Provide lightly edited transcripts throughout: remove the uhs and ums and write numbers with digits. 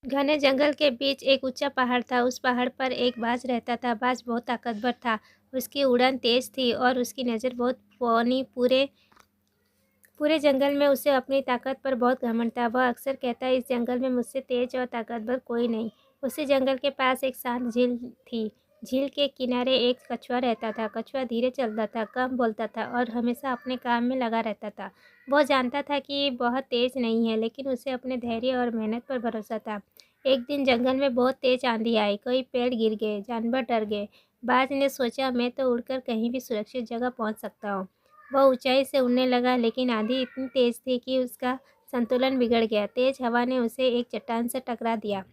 घने जंगल के बीच एक ऊंचा पहाड़ था। उस पहाड़ पर एक बाज रहता था। बाज बहुत ताकतवर था। उसकी उड़ान तेज थी और उसकी नज़र बहुत पौनी। पूरे पूरे जंगल में उसे अपनी ताकत पर बहुत घमंड था। वह अक्सर कहता, इस जंगल में मुझसे तेज और ताकतवर कोई नहीं। उसी जंगल के पास एक शांत झील थी। झील के किनारे एक कछुआ रहता था। कछुआ धीरे चलता था, कम बोलता था और हमेशा अपने काम में लगा रहता था। वह जानता था कि बहुत तेज नहीं है, लेकिन उसे अपने धैर्य और मेहनत पर भरोसा था। एक दिन जंगल में बहुत तेज आंधी आई। कई पेड़ गिर गए, जानवर डर गए। बाज ने सोचा, मैं तो उड़कर कहीं भी सुरक्षित जगह पहुंच सकता हूँ। वह ऊंचाई से उड़ने लगा, लेकिन आंधी इतनी तेज थी कि उसका संतुलन बिगड़ गया। तेज हवा ने उसे एक चट्टान से टकरा दिया।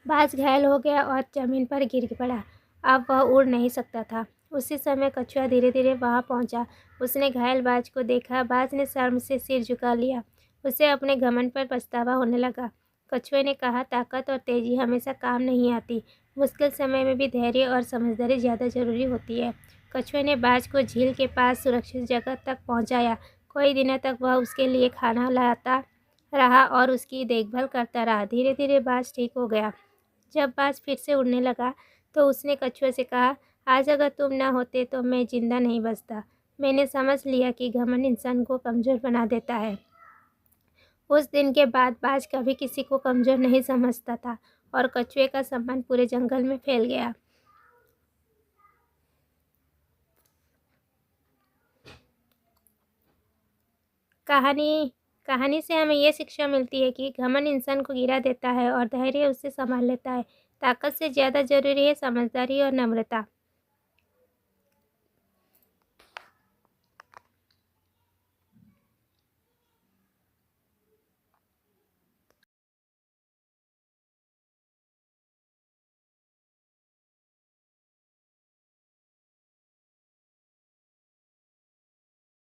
बाज घायल हो गया और जमीन पर गिर पड़ा। अब वह उड़ नहीं सकता था। उसी समय कछुआ धीरे धीरे वहां पहुंचा। उसने घायल बाज को देखा। बाज ने शर्म से सिर झुका लिया। उसे अपने घमंड पर पछतावा होने लगा। कछुए ने कहा, ताकत और तेजी हमेशा काम नहीं आती। मुश्किल समय में भी धैर्य और समझदारी ज़्यादा जरूरी होती है। कछुए ने बाज को झील के पास सुरक्षित जगह तक पहुंचाया। कई दिनों तक वह उसके लिए खाना लाता रहा और उसकी देखभाल करता रहा। धीरे धीरे बाज ठीक हो गया। जब बाज फिर से उड़ने लगा तो उसने कछुए से कहा, आज अगर तुम न होते तो मैं जिंदा नहीं बचता। मैंने समझ लिया कि घमंड इंसान को कमज़ोर बना देता है। उस दिन के बाद बाज कभी किसी को कमज़ोर नहीं समझता था और कछुए का सम्मान पूरे जंगल में फैल गया। कहानी से हमें ये शिक्षा मिलती है कि घमंड इंसान को गिरा देता है और धैर्य उसे संभाल लेता है। ताकत से ज़्यादा जरूरी है समझदारी और नम्रता।